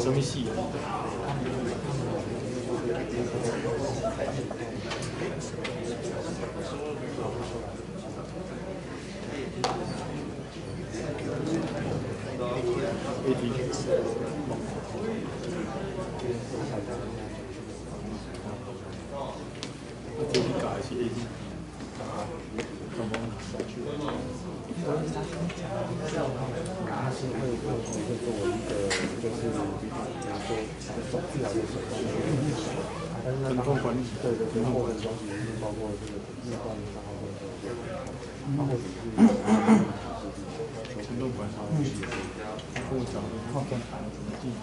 什么戏？疼痛管理，对对，疼痛管理东西也是包括这个日惯伤害症或者是疼痛管理，跟我讲靠正常怎么进行。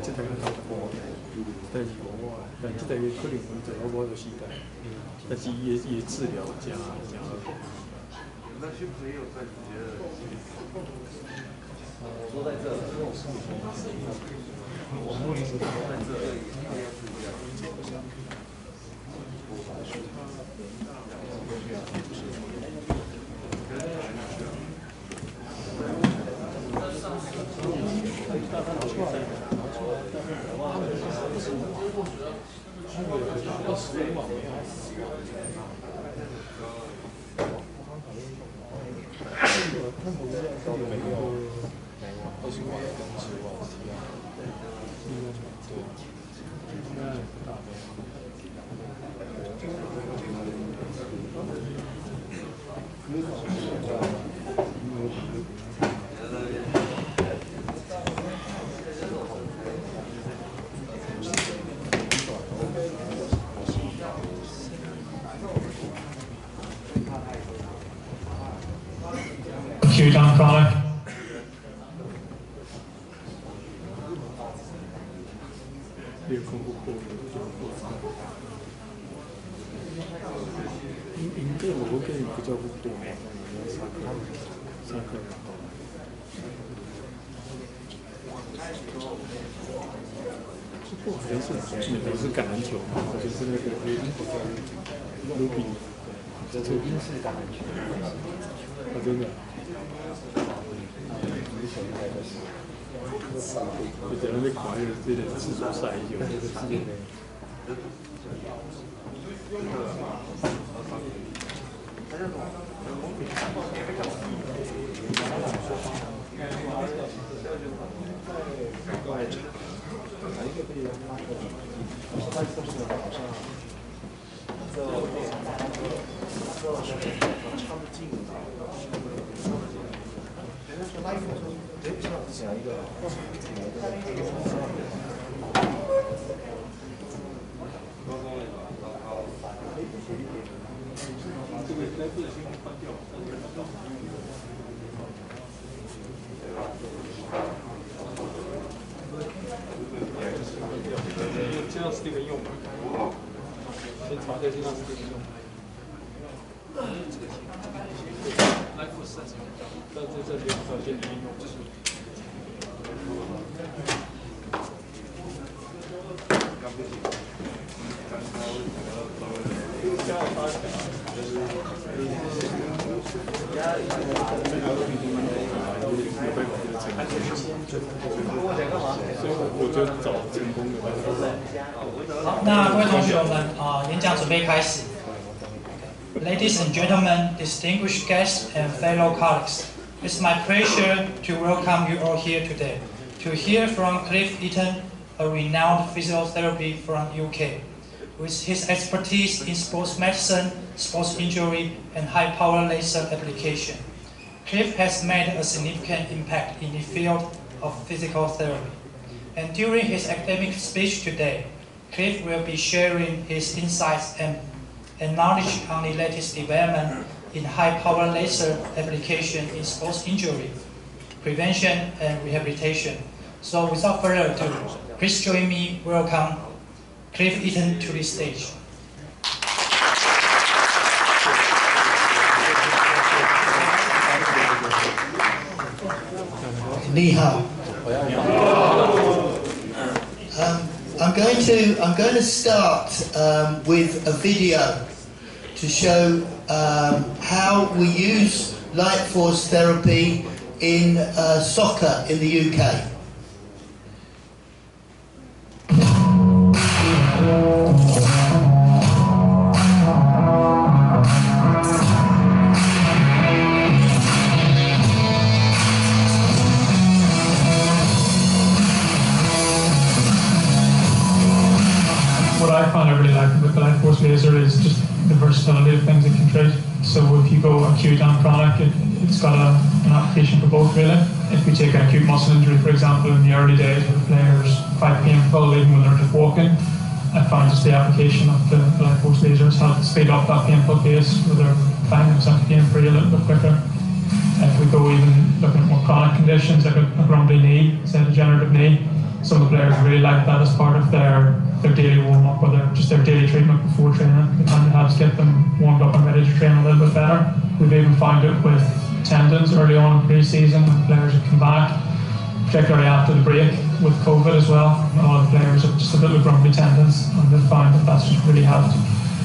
这台较多，但是但这台可能我就是但是也治疗加。那些朋友在你觉得？说在这，我目前在这。学长上来。应该我跟比较不多，上课。不是橄榄球，就是那个卢比，这是英式橄榄球。真的。就在那边看这个世足赛就。这样是这个用法，先查一下这样是这个用法。但是这边条件的应用是。我觉得找成功的。好，那各位同学们演讲准备开始。Ladies and gentlemen, distinguished guests and fellow colleagues, it's my pleasure to welcome you all here today to hear from Cliff Eaton, a renowned physiotherapy from UK. With his expertise in sports medicine, sports injury, and high-power laser application, Cliff has made a significant impact in the field of physical therapy. And during his academic speech today, Cliff will be sharing his insights and knowledge on the latest development in high-power laser application in sports injury, prevention, and rehabilitation. So without further ado, please join me welcome Cliff Eaton to the stage. 你好。I'm going to start with a video to show how we use LightForce therapy in soccer in the UK. What I find I really like with the LightForce laser is just the versatility of things it can treat. So if you go acute and chronic, it's got an application for both really. If we take an acute muscle injury, for example, in the early days where the player's quite painful, even when they're just walking, I find just the application of the LightForce lasers helps speed up that painful phase where they're finding themselves pain-free a little bit quicker. If we go even looking at more chronic conditions like a grumbly knee, say a degenerative knee, some of the players really like that as part of their daily warm-up or just their daily treatment before training. It kind of helps get them warmed up and ready to train a little bit better. We've even found it with tendons early on in pre-season when players have come back, particularly after the break with COVID as well. A lot of players have just a little grumbly tendons, and they've found that that's just really helped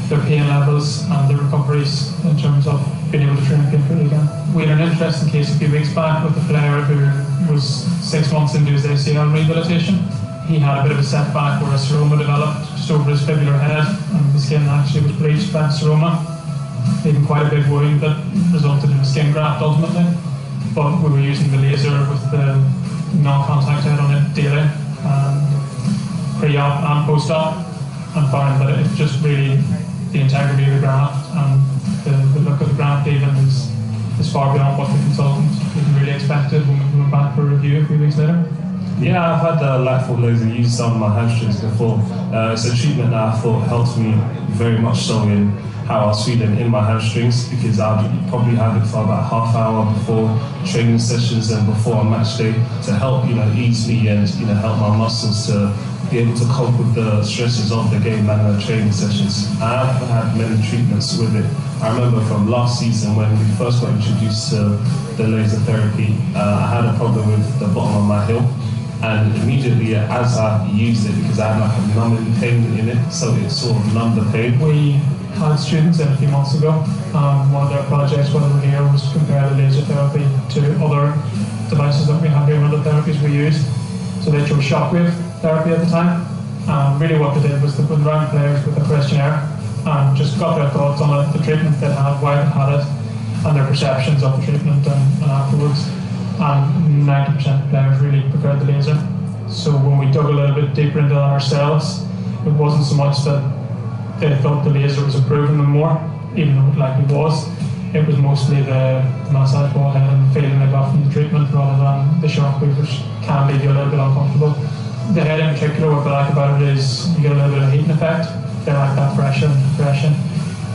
their pain levels and their recoveries in terms of being able to train pain-free again. We had an interesting case a few weeks back with a player who was 6 months into his ACL rehabilitation. He had a bit of a setback where a seroma developed just over his fibular head, and the skin actually was breached by the seroma, leaving quite a big wound that resulted in a skin graft ultimately. But we were using the laser with the non-contact head on it daily, pre-op and post-op, and found that it just really, the integrity of the graft and the look of the graft even is far beyond what the consultant really expected when we went back for a review a few weeks later. Yeah, I've had the LightForce laser used on my hamstrings before. It's a treatment that I thought helped me very much so in how I was feeling in my hamstrings, because I'd probably have it for about half hour before training sessions and before a match day to help, ease me and, help my muscles to be able to cope with the stresses of the game and the training sessions. I've had many treatments with it. I remember from last season when we first got introduced to the laser therapy, I had a problem with the bottom of my heel. And immediately as I used it, because I had like a numbing pain in it, so it sort of numbed the pain. We had students in a few months ago. One of their projects while they were here was to compare the laser therapy to other devices that we have here and other therapies we use. So they chose shockwave therapy at the time. Really what they did was they put around players with a questionnaire and just got their thoughts on it, the treatment they had, why they had it, and their perceptions of the treatment and afterwards. And 90% of players really preferred the laser. So when we dug a little bit deeper into that ourselves, it wasn't so much that they thought the laser was improving them more, even though it likely was. It was mostly the massage ball head and the feeling they got from the treatment rather than the shockwave, which can leave you a little bit uncomfortable. The head in particular, what they like about it is you get a little bit of heating effect. They like that pressure and compression.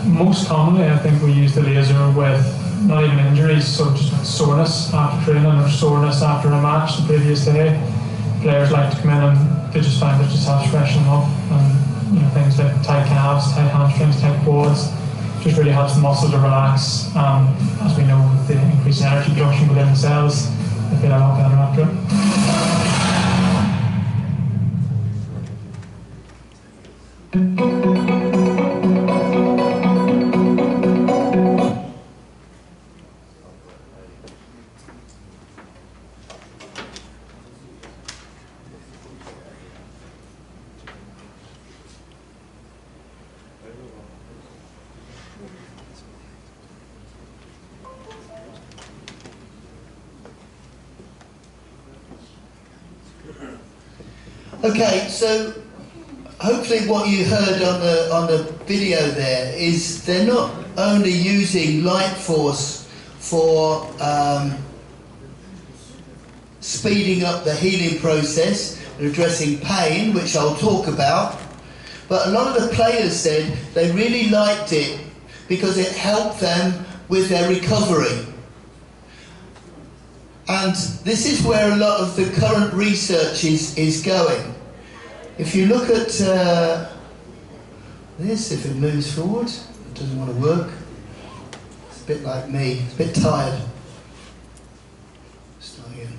Most commonly, I think we use the laser with not even injuries, so just soreness after training or soreness after a match the previous day. Players like to come in and they just find it just helps freshen them up, and things like tight calves, tight hamstrings, tight quads, just really helps the muscle to relax. As we know, with the increased energy production within the cells. I feel I walk down after it. Okay, so hopefully what you heard on the video there is they're not only using LightForce for speeding up the healing process and addressing pain, which I'll talk about, but a lot of the players said they really liked it because it helped them with their recovery. And this is where a lot of the current research is going. If you look at this, if it moves forward, it doesn't want to work. It's a bit like me, it's a bit tired. Start again.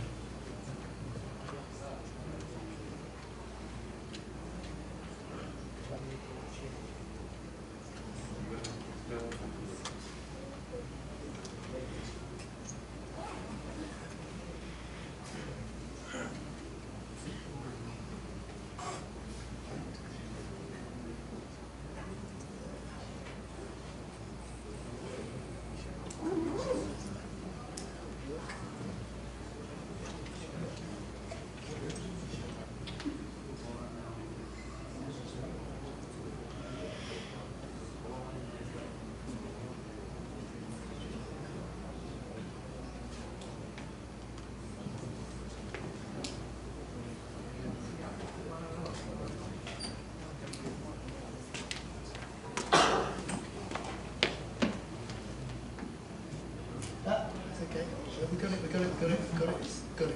Okay, we got it. Okay.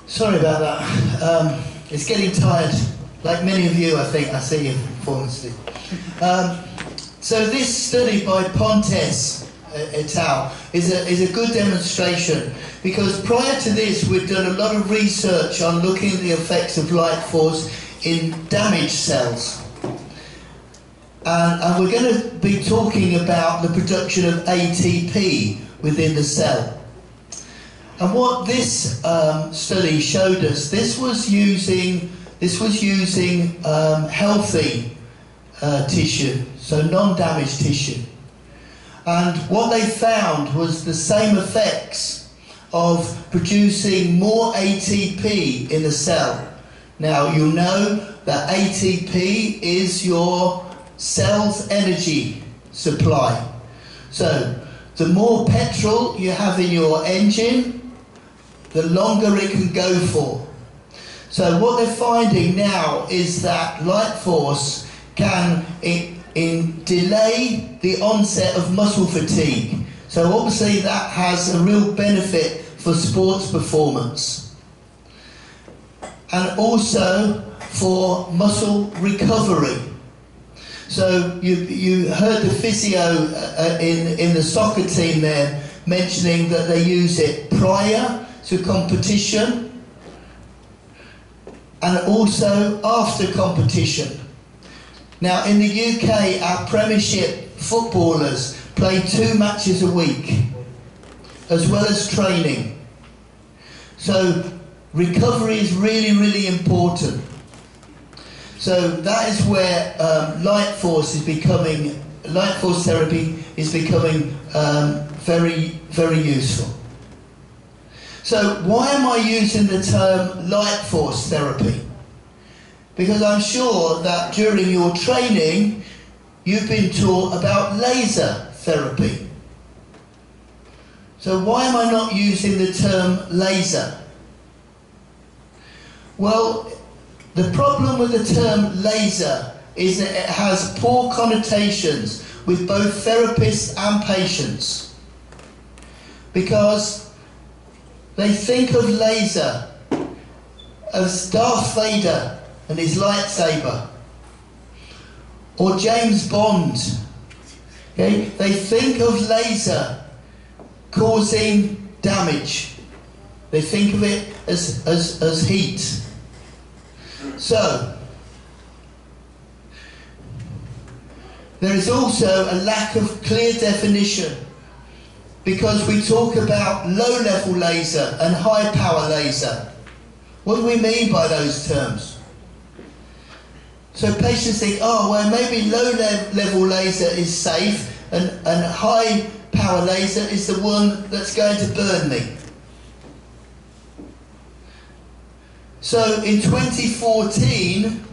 Sorry about that. It's getting tired, like many of you, I think. I see you falling asleep. So this study by Pontes et al. is a good demonstration, because prior to this we've done a lot of research on looking at the effects of LightForce in damaged cells. And we're going to be talking about the production of ATP within the cell. And what this study showed us, this was using healthy tissue, so non-damaged tissue. And what they found was the same effects of producing more ATP in the cell. Now you'll know that ATP is your cell's energy supply. So the more petrol you have in your engine, the longer it can go for. So what they're finding now is that LightForce can delay the onset of muscle fatigue. So obviously that has a real benefit for sports performance. And also for muscle recovery. So you heard the physio in the soccer team there mentioning that they use it prior to competition and also after competition. Now in the UK, our Premiership footballers play 2 matches a week as well as training. So recovery is really, really important. So that is where LightForce Therapy is becoming very, very useful. So why am I using the term LightForce therapy? Because I'm sure that during your training you've been taught about laser therapy. So why am I not using the term laser? Well, the problem with the term laser is that it has poor connotations with both therapists and patients, because they think of laser as Darth Vader and his lightsaber, or James Bond. Okay? They think of laser causing damage. They think of it as heat. So, there is also a lack of clear definition, because we talk about low-level laser and high-power laser. What do we mean by those terms? So patients think, oh, well, maybe low-level laser is safe and high-power laser is the one that's going to burn me. So in 2014,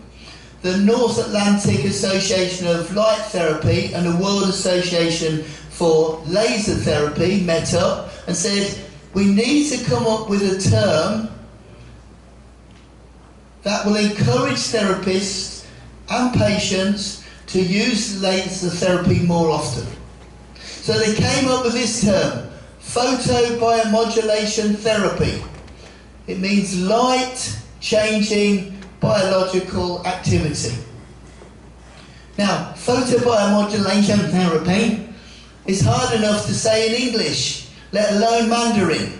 the North Atlantic Association of Light Therapy and the World Association for Laser Therapy met up and said, we need to come up with a term that will encourage therapists and patients to use laser therapy more often. So they came up with this term, photobiomodulation therapy. It means light changing biological activity. Now, photobiomodulation therapy is hard enough to say in English, let alone Mandarin.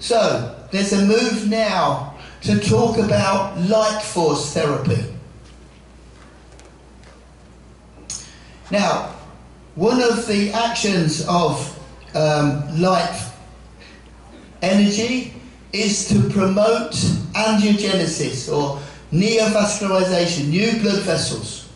So, there's a move now to talk about LightForce therapy. Now, one of the actions of light energy is to promote angiogenesis, or neovascularization, new blood vessels.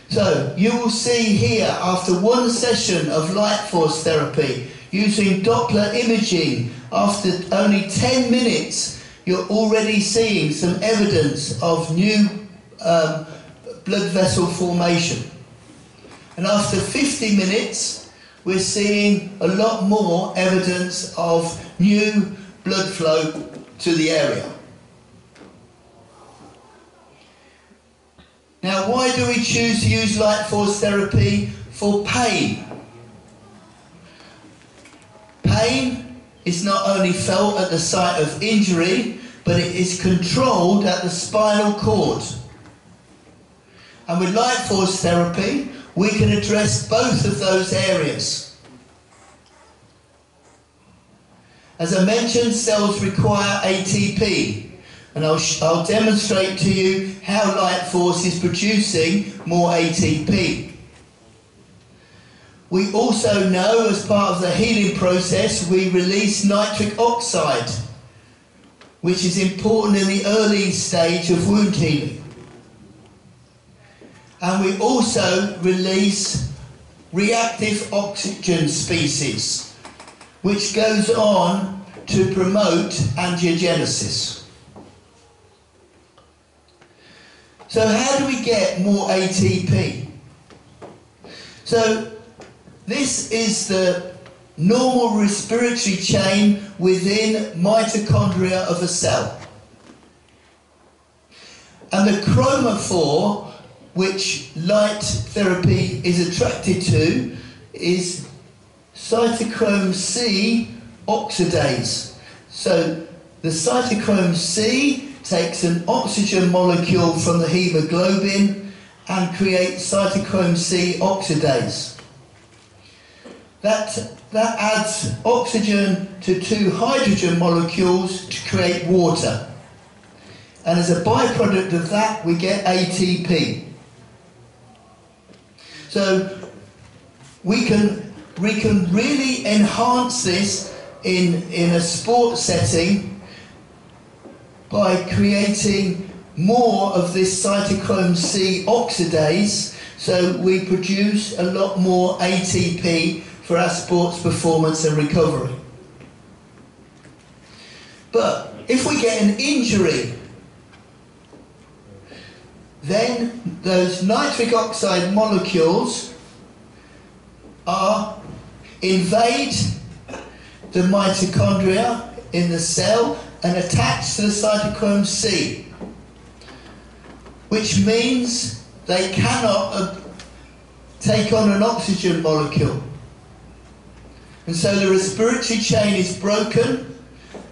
So you will see here, after one session of LightForce therapy using Doppler imaging, after only 10 minutes you're already seeing some evidence of new blood vessel formation. And after 50 minutes we're seeing a lot more evidence of new blood flow to the area. Now, why do we choose to use LightForce therapy for pain? Pain is not only felt at the site of injury, but it is controlled at the spinal cord. And with LightForce therapy, we can address both of those areas. As I mentioned, cells require ATP, and I'll demonstrate to you how LightForce is producing more ATP. We also know, as part of the healing process, we release nitric oxide, which is important in the early stage of wound healing. And we also release reactive oxygen species, which goes on to promote angiogenesis. So how do we get more ATP? So this is the normal respiratory chain within mitochondria of a cell. And the chromophore, which light therapy is attracted to, is cytochrome C oxidase. So the cytochrome C takes an oxygen molecule from the hemoglobin and creates cytochrome C oxidase. That adds oxygen to two hydrogen molecules to create water. And as a byproduct of that, we get ATP. So we can really enhance this in a sport setting by creating more of this cytochrome C oxidase, So we produce a lot more ATP for our sports performance and recovery. But if we get an injury, then those nitric oxide molecules invade the mitochondria in the cell and attach to the cytochrome C, which means they cannot take on an oxygen molecule. And so the respiratory chain is broken,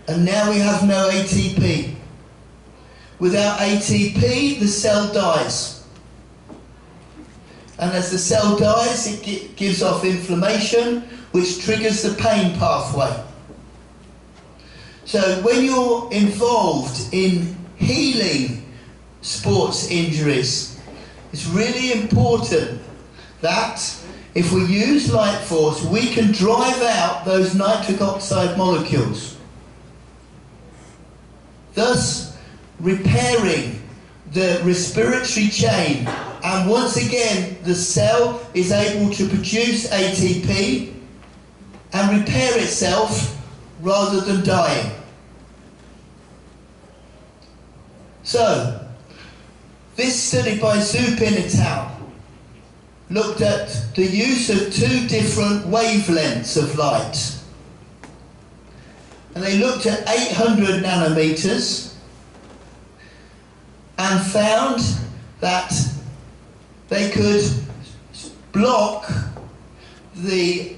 and now we have no ATP. Without ATP, the cell dies. And as the cell dies, it gives off inflammation, which triggers the pain pathway. So when you're involved in healing sports injuries, it's really important that if we use LightForce, we can drive out those nitric oxide molecules, thus repairing the respiratory chain. And once again, the cell is able to produce ATP and repair itself rather than dying. So, this study by Zupin et al. Looked at the use of two different wavelengths of light. And they looked at 800 nanometers and found that they could block the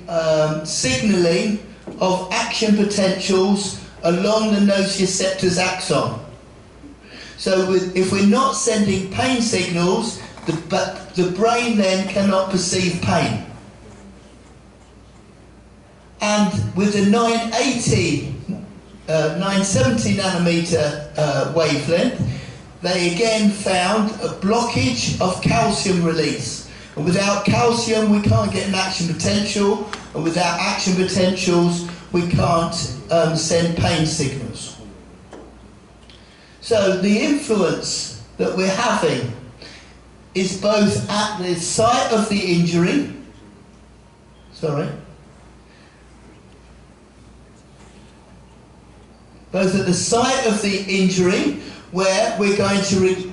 signaling of action potentials along the nociceptor's axon. So if we're not sending pain signals, the brain then cannot perceive pain. And with the 970 nanometer wavelength, they again found a blockage of calcium release. And without calcium, we can't get an action potential, and without action potentials, we can't send pain signals. So the influence that we're having is both at the site of the injury, both at the site of the injury, where we're going to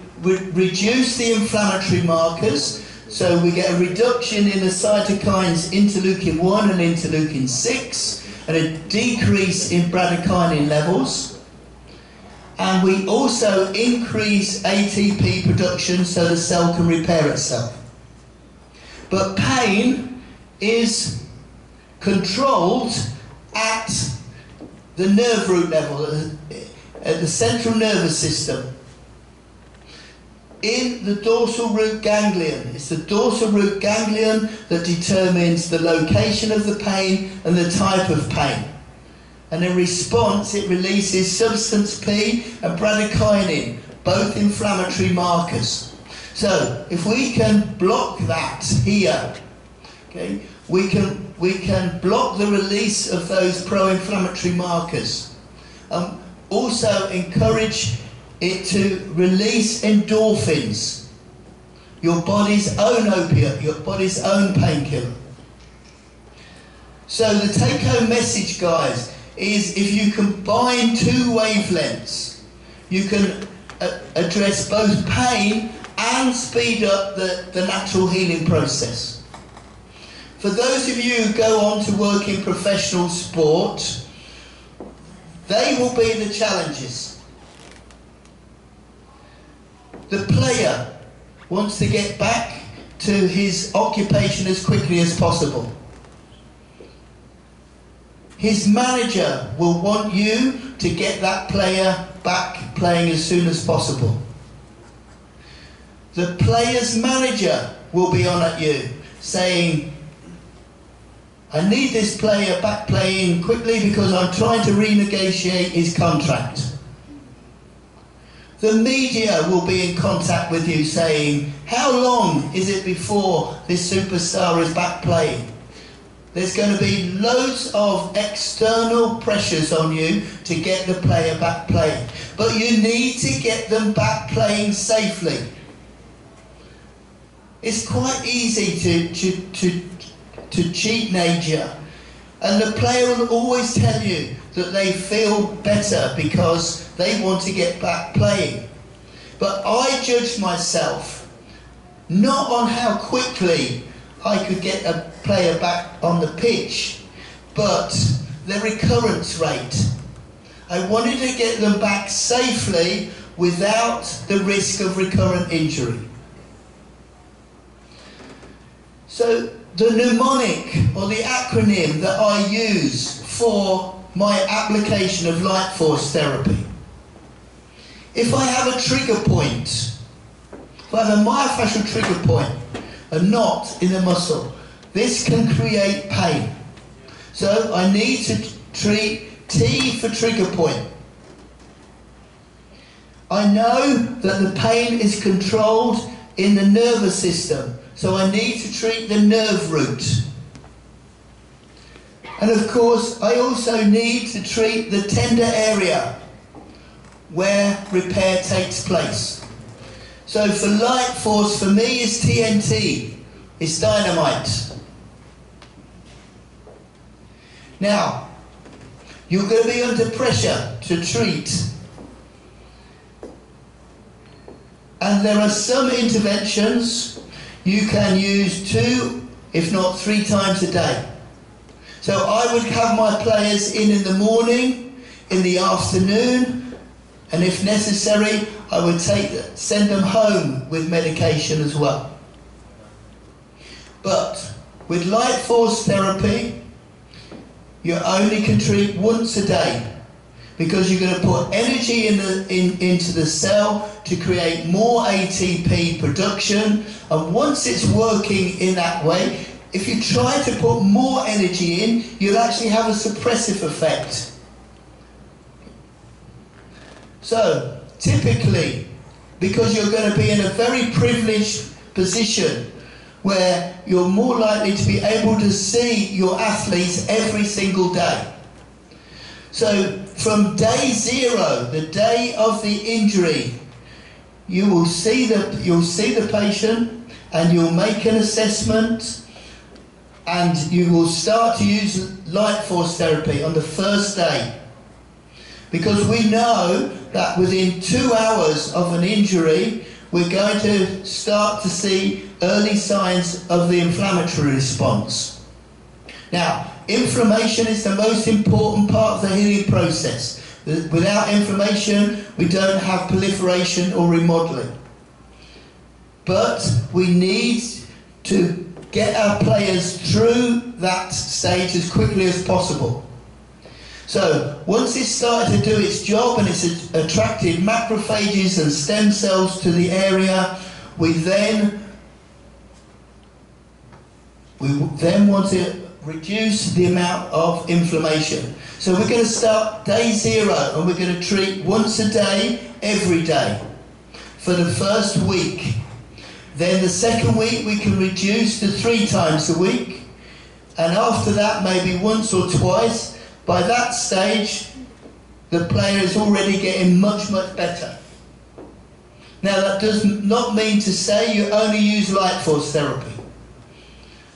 reduce the inflammatory markers, so we get a reduction in the cytokines interleukin-1 and interleukin-6, and a decrease in bradykinin levels. And we also increase ATP production so the cell can repair itself. But pain is controlled at the nerve root level, at the central nervous system, in the dorsal root ganglion. It's the dorsal root ganglion that determines the location of the pain and the type of pain. And in response, it releases substance P and bradykinin, both inflammatory markers. So if we can block that here, okay, we can block the release of those pro-inflammatory markers. Also encourage it to release endorphins, your body's own opiate, your body's own painkiller. So the take-home message, guys, is if you combine two wavelengths, you can address both pain and speed up the natural healing process. For those of you who go on to work in professional sport, they will be the challenges. The player wants to get back to his occupation as quickly as possible. His manager will want you to get that player back playing as soon as possible. The player's manager will be on at you saying, I need this player back playing quickly because I'm trying to renegotiate his contract. The media will be in contact with you saying, how long is it before this superstar is back playing? There's going to be loads of external pressures on you to get the player back playing. But you need to get them back playing safely. it's quite easy to cheat nature. And the player will always tell you that they feel better because they want to get back playing. But I judged myself not on how quickly I could get a player back on the pitch, but the recurrence rate. I wanted to get them back safely without the risk of recurrent injury. So the mnemonic or the acronym that I use for my application of LightForce therapy. If I have a trigger point, if I have a myofascial trigger point, a knot in the muscle, this can create pain. So I need to treat T for trigger point. I know that the pain is controlled in the nervous system, so I need to treat the nerve root. And of course, I also need to treat the tender area where repair takes place. So for LightForce, for me, is TNT, it's dynamite. Now, you're going to be under pressure to treat. And there are some interventions you can use 2, if not 3 times a day. So I would have my players in the morning, in the afternoon, and if necessary, I would send them home with medication as well. But with LightForce therapy, you only can treat once a day, because you're going to put energy into the cell to create more ATP production, and once it's working in that way, if you try to put more energy in, you'll actually have a suppressive effect. So, typically, because you're going to be in a very privileged position where you're more likely to be able to see your athletes every single day. So, from day 0, the day of the injury, you'll see the patient and you'll make an assessment, and you will start to use LightForce therapy on the first day. Because we know that within 2 hours of an injury, we're going to start to see early signs of the inflammatory response. Now, inflammation is the most important part of the healing process. Without inflammation, we don't have proliferation or remodeling. But we need to get our players through that stage as quickly as possible. So once it's started to do its job and it's attracted macrophages and stem cells to the area, we then want to reduce the amount of inflammation. So we're going to start day 0 and we're going to treat once a day, every day, for the first week. Then the second week we can reduce to 3 times a week, and after that maybe once or twice. By that stage, the player is already getting much, much better. Now that does not mean to say you only use LightForce therapy,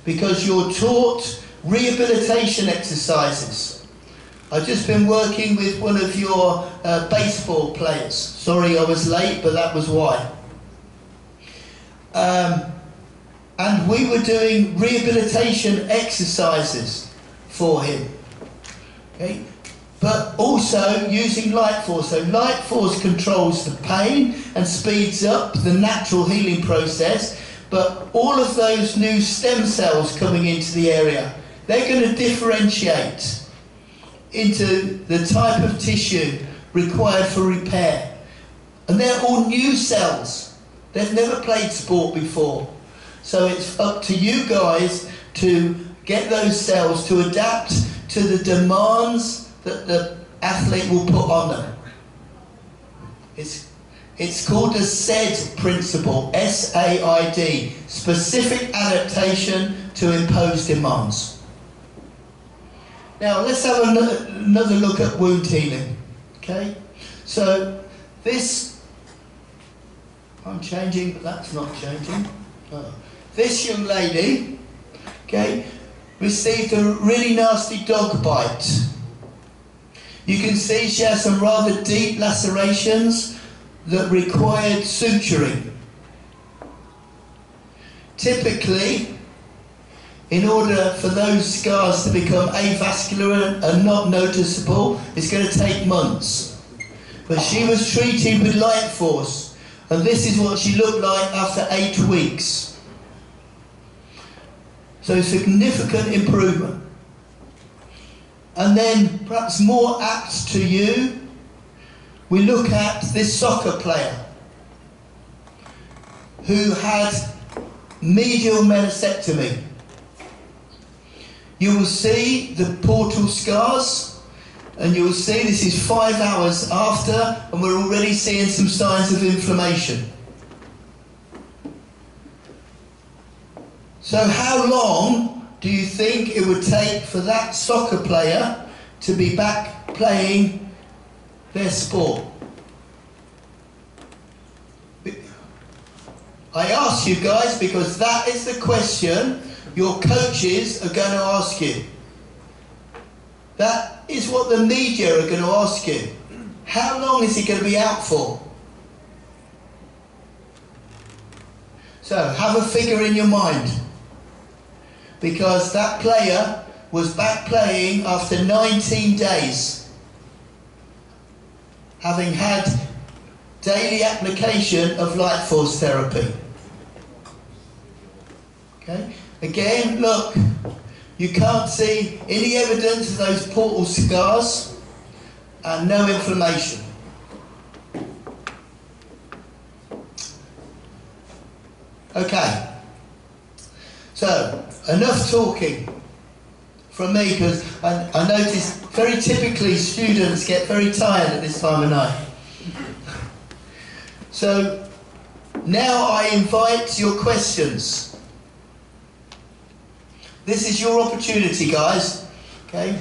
because you're taught rehabilitation exercises. I've just been working with one of your baseball players. Sorry I was late, but that was why. And we were doing rehabilitation exercises for him. Okay? But also using LightForce. So LightForce controls the pain and speeds up the natural healing process, but all of those new stem cells coming into the area, they're going to differentiate into the type of tissue required for repair. And they're all new cells. They've never played sport before. So it's up to you guys to get those cells to adapt to the demands that the athlete will put on them. It's called the SAID principle, S-A-I-D, specific adaptation to imposed demands. Now let's have another look at wound healing. Okay, so this, I'm changing, but that's not changing. Oh. this young lady, okay, received a really nasty dog bite. You can see she has some rather deep lacerations that required suturing. Typically, in order for those scars to become avascular and not noticeable, it's going to take months. But she was treated with LightForce, and this is what she looked like after 8 weeks. So significant improvement. And then, perhaps more apt to you, we look at this soccer player who had medial meniscectomy. You will see the portal scars, and you will see this is 5 hours after, and we're already seeing some signs of inflammation. So how long do you think it would take for that soccer player to be back playing their sport? I ask you guys because that is the question your coaches are going to ask you. That is what the media are going to ask you. How long is he going to be out for? So have a figure in your mind. Because that player was back playing after 19 days, having had daily application of LightForce therapy. Okay? Again, look, you can't see any evidence of those portal scars and no inflammation. Okay. So, enough talking from me, because I notice very typically students get very tired at this time of night. So, now I invite your questions. This is your opportunity, guys. Okay?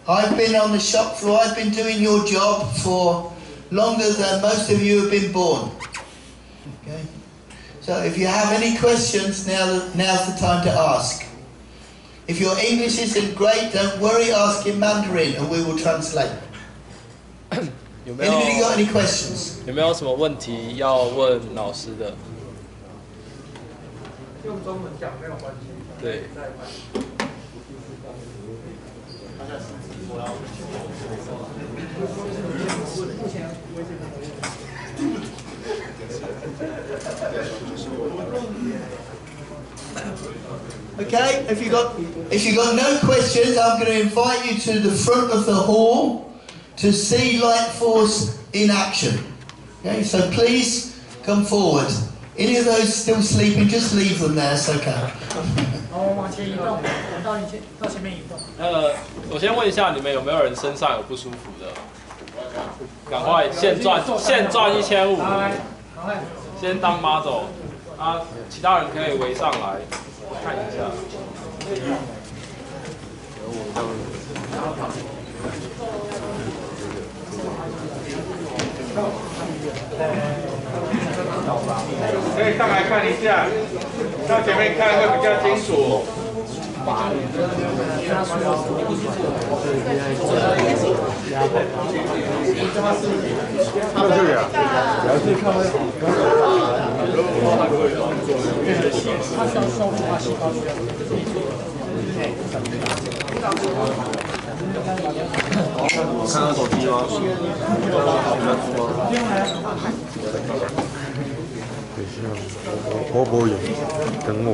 I've been on the shop floor, I've been doing your job for longer than most of you have been born. Okay? So if you have any questions, now's the time to ask. If your English isn't great, don't worry, ask in Mandarin and we will translate. Anybody got any questions? 有没有什么问题要问老师的？用中文讲没有关系。对。Okay, if you got no questions, I'm going to invite you to the front of the hall to see LightForce in action. Okay, so please come forward. Any of those still sleeping, just leave them there, it's okay. 往前移动，到前面移动。我先问一下，你们有没有人身上有不舒服的？赶快现赚1500，先当 model 啊，其他人可以围上来看一下。可以上来看一下，到前面看会比较清楚。我看到手机吗？等一下，我没有，等我。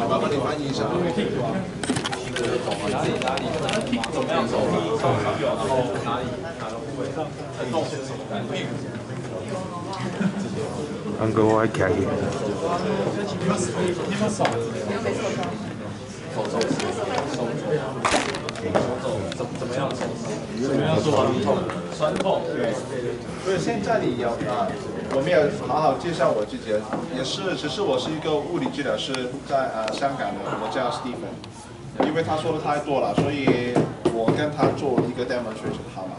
麻烦你翻译一下。怎么样手上然后哪个部位疼痛是什么感觉？安哥，我还开去。怎么样做？酸痛。对。所以现在你我没有好好介绍我自己，只是我是一个物理治疗师，在香港的，我叫 Stephen。因为他说的太多了，所以我跟他做一个 demonstration 好吗？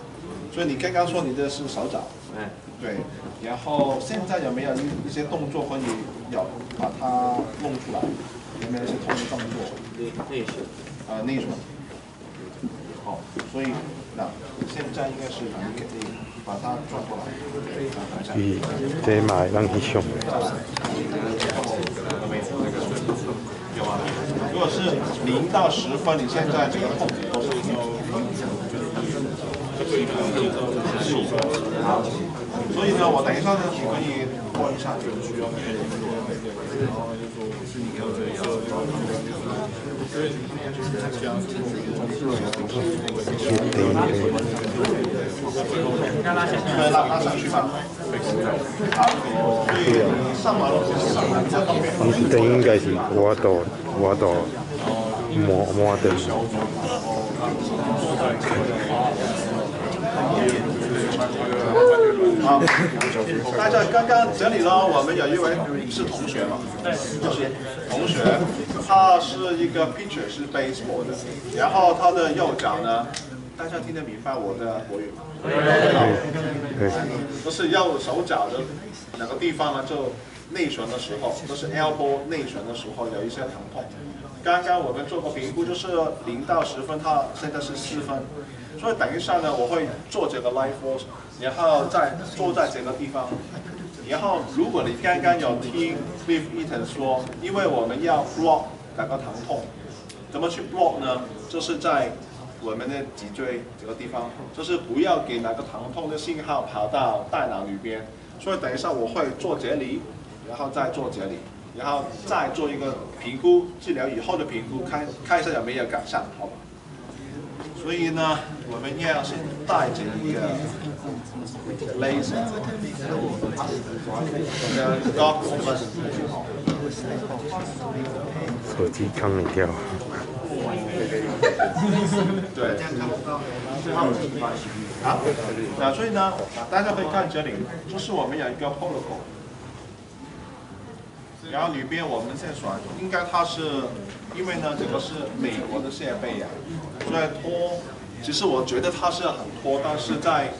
所以你刚刚说你的是手掌。对，然后现在有没有一些动作可以把它弄出来？有没有一些动作？内旋。好，所以那现在应该是你可以把它转过来。这嘛会当去上。有啊，如果是0到10分，你现在这个痛点都是好，所以呢，我等一下呢，你可以播一下。可以拉上去吧。好，所以你上完了这方面。你等应该是我到摸的。好，大家刚刚整理了，我们有一位是同学嘛，就是同学，他是一个 pitcher， 是 baseball 的，然后他的右脚呢，大家听得明白我的国语吗？就是右手脚的哪个地方呢，就内旋的时候，就是 elbow 内旋的时候有一些疼痛。刚刚我们做过评估，就是0到10分，他现在是4分。所以等一下呢，我会做这个 LightForce， 然后再坐在这个地方。然后如果你刚刚有听 Cliff Eaton 说，因为我们要 block 那个疼痛，怎么去 block 呢？就是在我们的脊椎这个地方，就是不要给那个疼痛的信号跑到大脑里边。所以等一下我会做这里，然后再做这里，然后再做一个评估，治疗以后的评估，看一下有没有改善，好吧？所以呢，我们要先带着一个 laser， 高功率，手机看一跳。对，好，那所以呢，大家可以看这里，就是我们有一个 protocol， 然后里边我们现在说，应该它是，因为呢这个是美国的设备呀，所以拖，其实我觉得它是很拖，但是在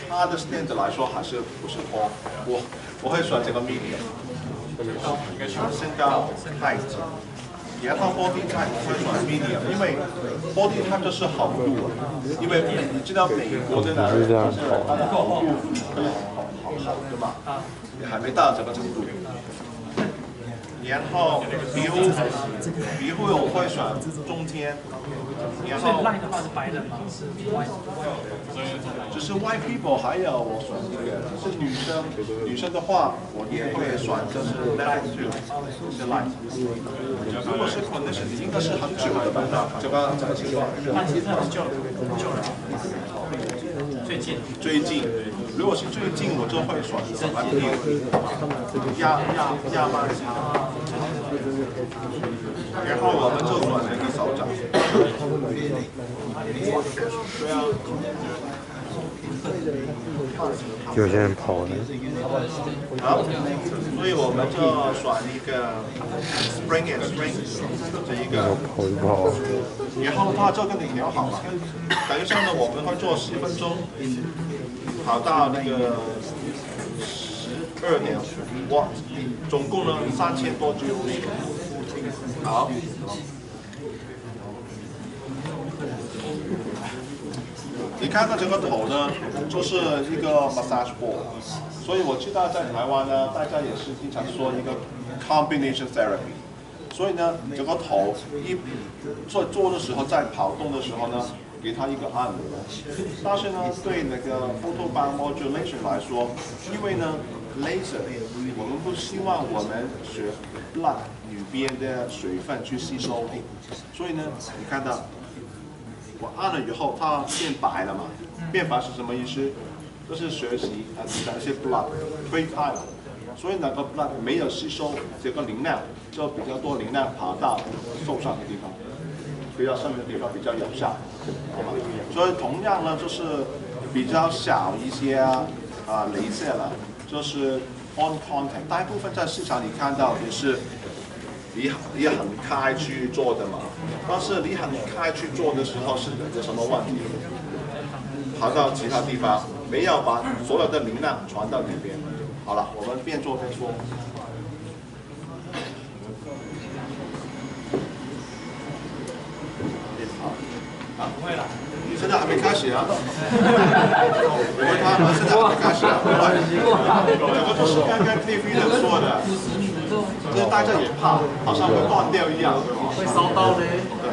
它的 stand 来说还是不是拖，我会选这个 medium， 身高 height。然后 body type 会选 medium， 因为 body type 就是厚度，因为你知道美国的男人就是他的厚度可以好对吧？还没到这个程度。然后皮肤我会选中间，然后 line 的话是白人吗？是 white， 就是 white people， 还有我选这个是女生的话，我也会选就是 light 是 light。如果是 condition， 应该是很久的吧？这个情况。那其实很久了。最近，如果是最近，我就会选择来评压慢差。然后我们就选了一个手掌。对啊。有些人跑了。好，所以我们就选一个 spring and string 这一个。跑一跑。然后它就跟你调好了。等一下呢，我们会做10分钟，跑到那个12.5瓦，总共呢3000多J。好。你看到这个头呢，就是一个 massage ball， 所以我知道在台湾呢，大家也是经常说一个 combination therapy。所以呢，这个头做的时候，在跑动的时候呢，给它一个按摩。但是呢，对那个 photobound modulation 来说，因为呢 laser， 我们不希望我们血 blood 里边的水分去吸收，所以呢，你看到我按了以后，它变白了嘛？变白是什么意思？就是学习那些 blood 推开了。所以那个 blood 没有吸收这个能量，就比较多能量跑到受伤的地方，比较深的地方比较有效，好吗？所以同样呢，就是比较小一些镭射了，就是 on contact， 大部分在市场里看到也是你很开去做的嘛，但是你很开去做的时候是有什么问题？跑到其他地方，没有把所有的能量传到里边。好了，我们边做边说。不会了，现在还没开始啊。因为他们现在还没开始啊。这个就是刚刚 Cliff Eaton 说的，就是大家也怕，好像会断掉一样，对吗？会烧到呢。对，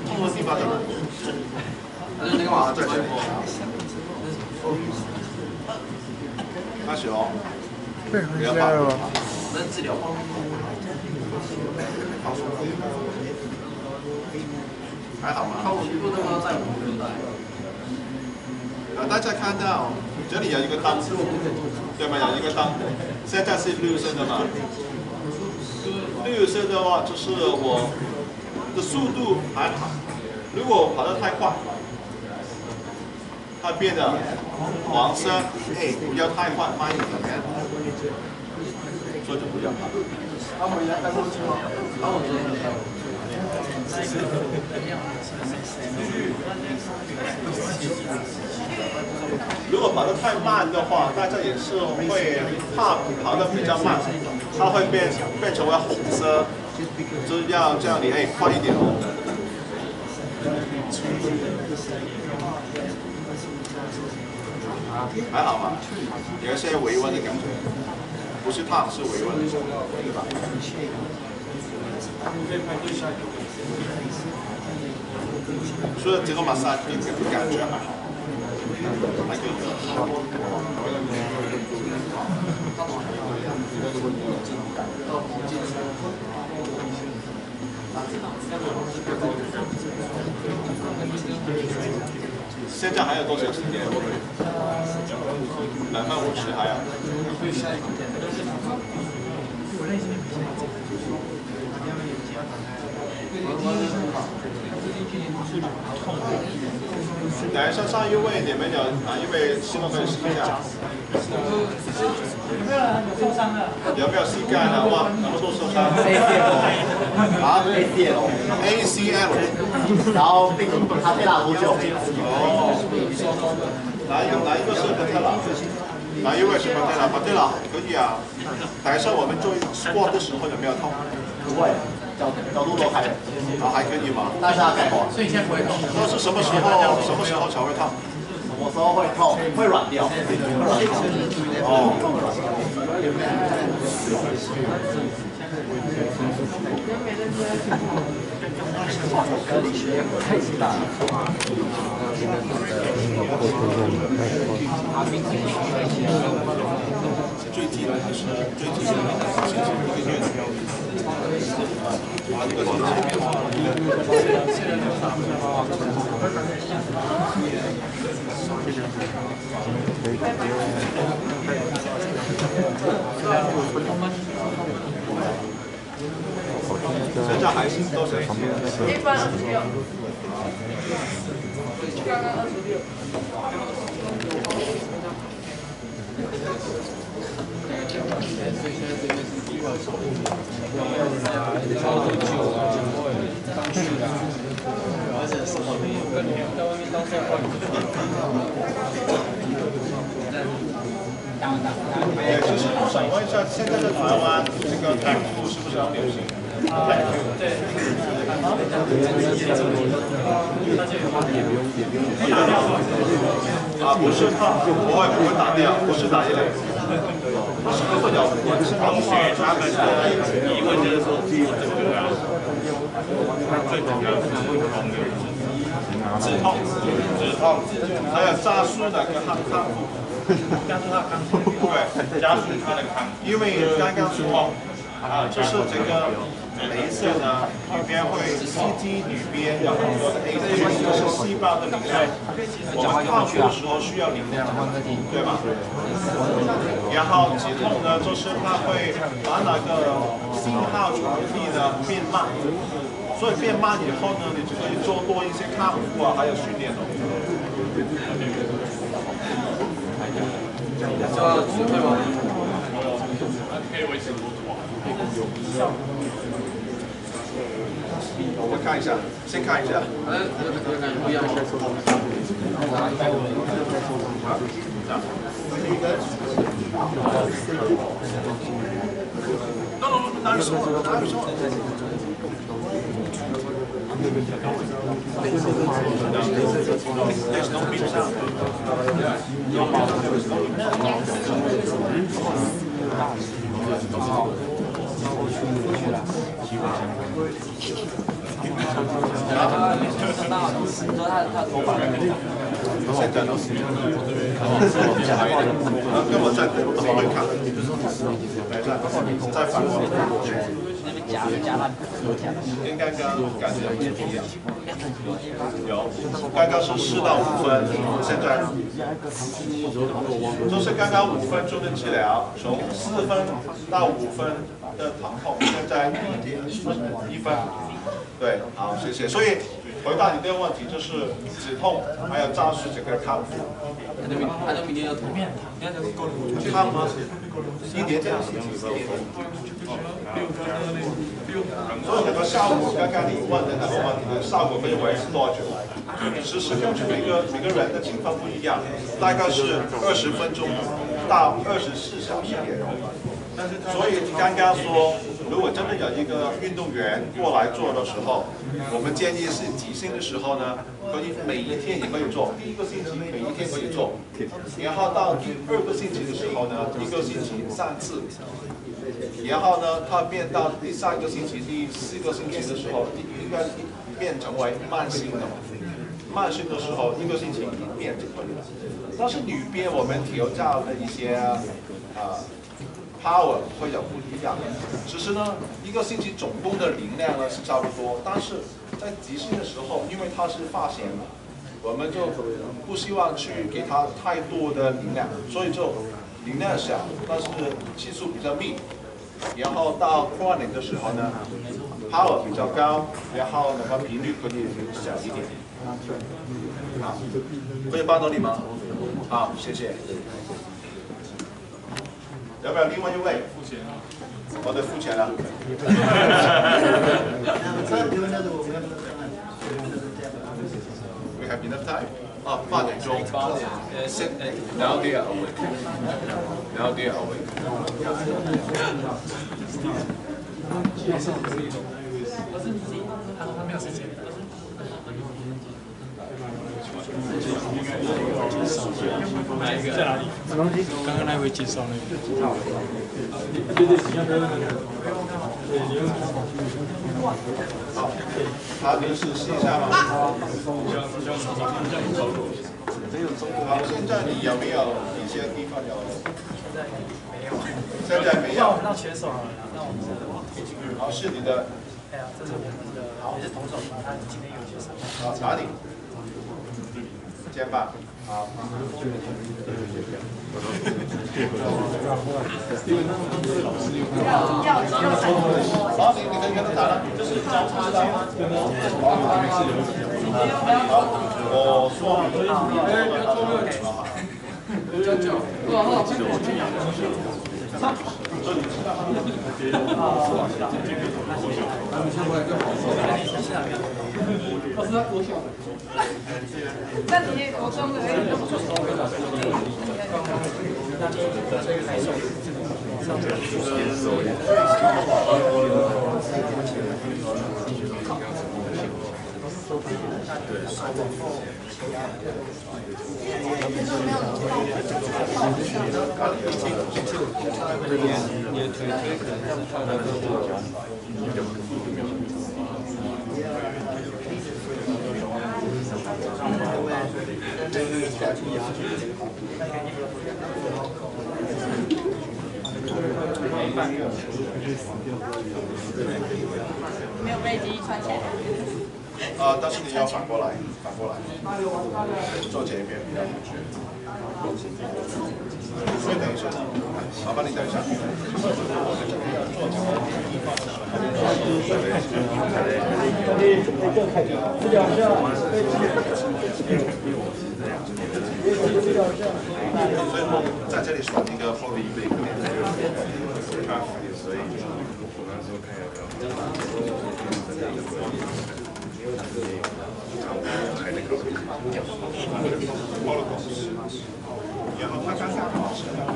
痛的地方在哪？那个嘛，在这里。开始哦。不要怕。那治疗方面。还好吗？大家看到这里有一个灯，对吗？有一个灯，现在是绿色的嘛？绿色的话就是我的速度还好，如果跑得太快，它变得黄色，不要太快，慢一点，所以就不要跑。如果跑得太慢的话，大家也是会怕跑得比较慢，它会变成为红色，就是要叫你快一点哦。还好吧，有一些微温的感觉，不是烫，是微温。所以这个massage感觉还好，还可以。现在还有多少时间？2:50还有。等一下，上一位你们有哪一位希望可以试一下？有没有膝盖的？哇，那么多受伤。ACL， 然后并他推拿多久？哪一个是推拿？哪一位是推拿？可以啊。等一下我们做 squat 的时候有没有痛？不会。角度都开了，还可以吗？但是它改过，所以现在不会痛。那是什么时候才会痛？什么时候会痛？会软掉。哦。最近还是最近1个月。现在还是多少？126。刚刚26。其实我想问一下，现在在台湾这个泰服是不是很流行？对。不是烫，不会打掉，不是打一类。是不会有同学他们的疑问就是说，这个啊，最主要是止痛，还有加速那个康复，加速它康复，对，加速它的康复，因为刚刚说就是这个雷射呢，里边会刺激里边有很多的 ATP， 就是细胞的能量。我们康复的时候需要能量，对吧？然后止痛呢，就是它会把那个信号传递呢变慢，所以变慢以后呢，你就可以做多一些康复啊，还有训练哦。叫止痛吗？可以维持多久啊？我们看一下，先看一下。不一样。跟我站，我会看，再反过来。跟刚刚感觉不一样，有，刚刚是4到5分，现在就是刚刚5分钟的治疗，从4分到5分的疼痛，现在1分，对，好，谢谢。所以回答你这个问题，就是止痛还有加速这个康复。康吗？1点点。所以这个效果，刚刚你问的那个问题的效果可以维持多久？其实根据每个人的情况不一样，大概是20分钟到24小时也有。所以刚刚说，如果真的有一个运动员过来做的时候，我们建议是急性的时候呢，可以每一天也可以做，第1个星期每一天可以做，然后到第2个星期的时候呢，1个星期3次。然后呢，它变到第3个星期、第4个星期的时候，应该变成为慢性的。慢性的时候，1个星期1遍就可以了。但是女边我们调教的一些power 会有不一样。只是呢，1个星期总共的能量呢是差不多，但是在急性的时候，因为它是发炎嘛，我们就不希望去给它太多的能量，所以就能量小，但是次数比较密。然后到chronic的时候呢 ，power 比较高，然后那个频率可以小一点。好，可以帮到你吗？好，谢谢。要不要另外一位？付钱啊！我得付钱了。We have enough time. 啊，8点钟。Now they are awake. Now they are awake. 他没有时间。哪一个？在哪里？刚刚那位介绍那个。好，他临时试一下吗？好，现在你有没有一些地方有？现在没有。那我们到选手了，那我们是。好，是你的。哎呀，这是我们的，也是同手嘛，他今天有介绍。好，哪里？肩膀。好。好，你可以跟他谈了，就是交叉的。好，我说明。那你国中的没有背肌穿起来。但是你要反过来，坐前一边比较安全。所以等一下，麻烦你等一下。我们这边要做这个地方的时候，所以我在这里选一个后面一个所以我那时候看要不要。还得考虑报了公司，然然后他刚刚好是刚刚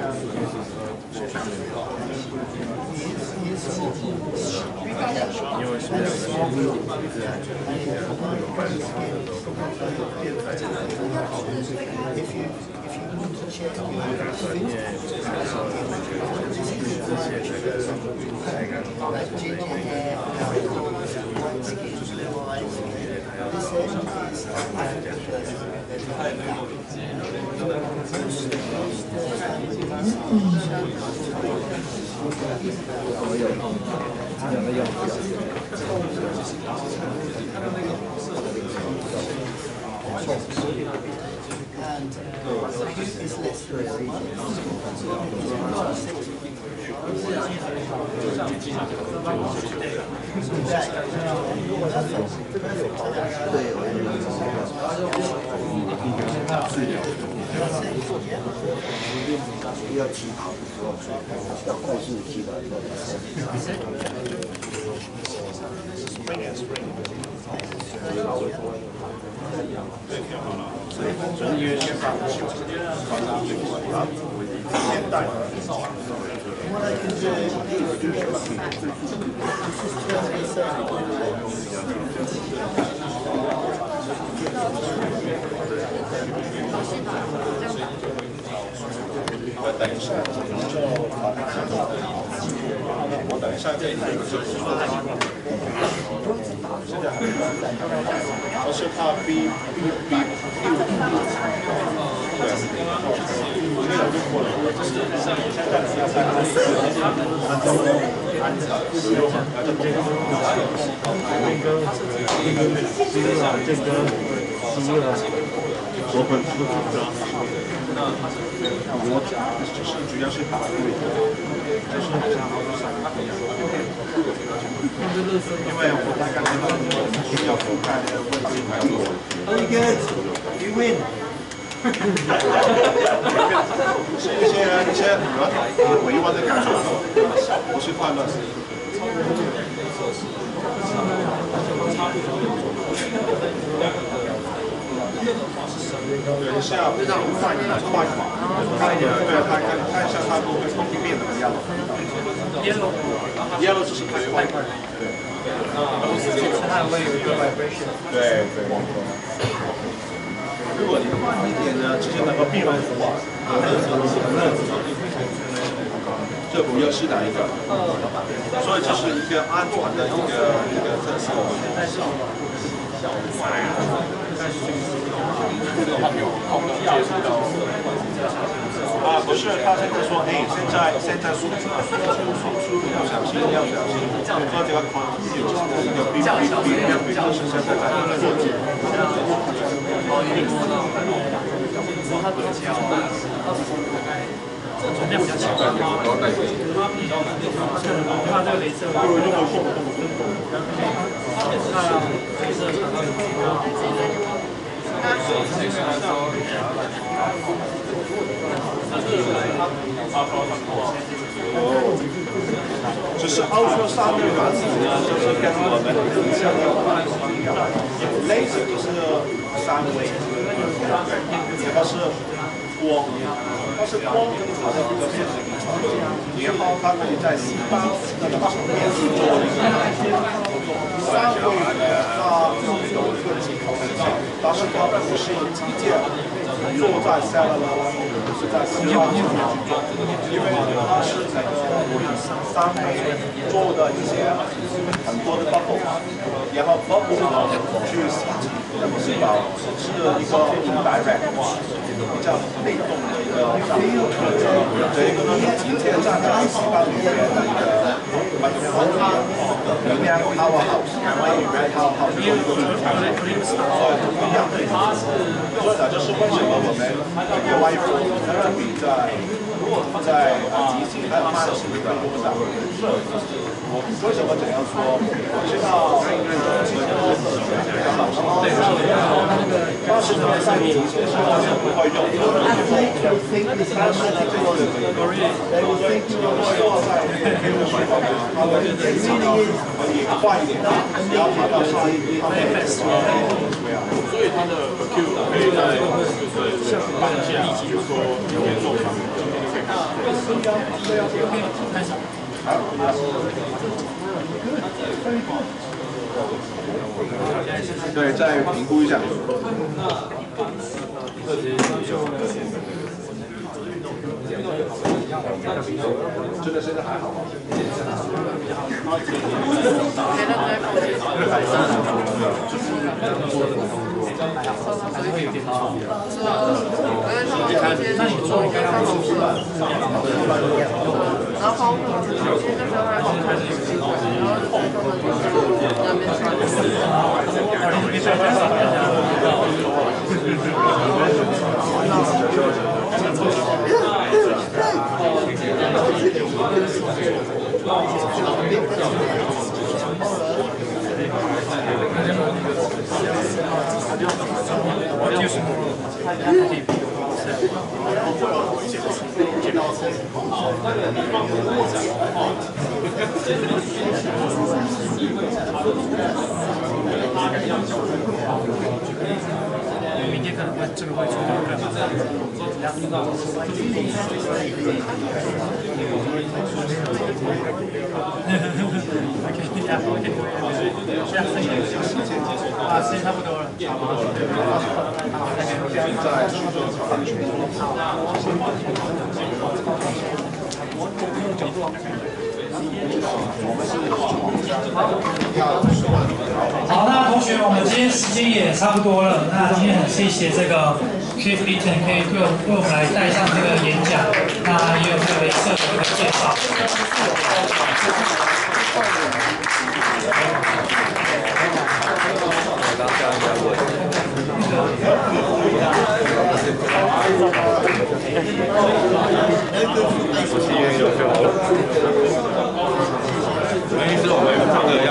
因为是两要起跑的时候，要快速的起跑。就是因为现在传达最快，然后现代等一下，我等一下给你现在还没有，而是它B 我就是主要是打对，就是因为我大概知道需要覆盖的问题还有You win. 是一些委婉的感受，不是快乐。等一下，让快一点，快一点，对啊，看一下它会变怎么样。Yellow 就是开快，对。它会有一个 vibration。对。如果你点呢，直接能够避免的话，这不要是哪一个？所以这是一个安全的一个测试。不是，他现在说，哎，现在输入要小心，做这个一个比较是现在在做的。这比较强，它这个雷射，不如用个控就是ultrasound的原理呢，就是跟我们laser 就是三维，对，这个是光，它是光跟它的一个显示力，然后它可以在细胞那个层面做一个三维的它有一个几头的角，但是它不是直接做在 cellular 是在细胞层面去做，因为它是那个三维做的一些很多的 bubble， 然后 bubble 呢去吸进细胞是一个 indirect 比较被动的一个这一个呢是直接站在细胞里面的一个能量 powerhouse， powerhouse 做一个主场，所以不一样的。所以呢，就是为什么我们这个 LightForce Therapy在在急性和慢性的恢复上，我为什么这样说？我知道80%上面其实我是不会用的。但是呢，这个可以快一点，不要跑到下一步。所以它的 Q 可以在当下，比如说有点受伤，对，再评估一下。这个现在还好吗？还是会有点痛。是啊，那你做应该要舒服了。然后包括有些就是会好看，然后那边穿的。明天可能会这个会出到更麻烦。时间差不多了。好，那同学，我们今天时间也差不多了。那今天很谢谢这个 Cliff Eaton 可以为我们来带上这个演讲，那也有这个雷射的一个介绍。没事，我们唱歌要。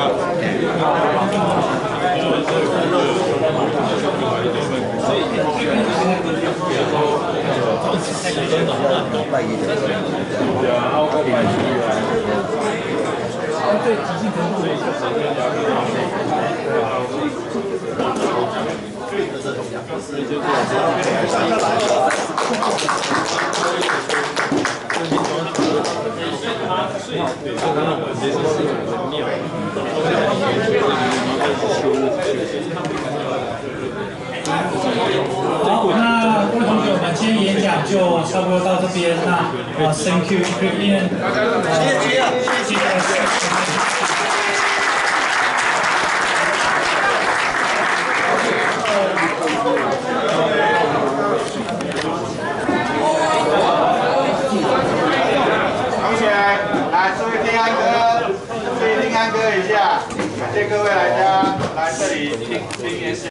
对急性程度的一个时间了解。好，那各位同学，我们今天演讲就差不多到这边。那thank you, Cliff Eaton。谢谢。同学，来，注意听安歌，注意听安歌一下，感谢各位来家来这里听演讲。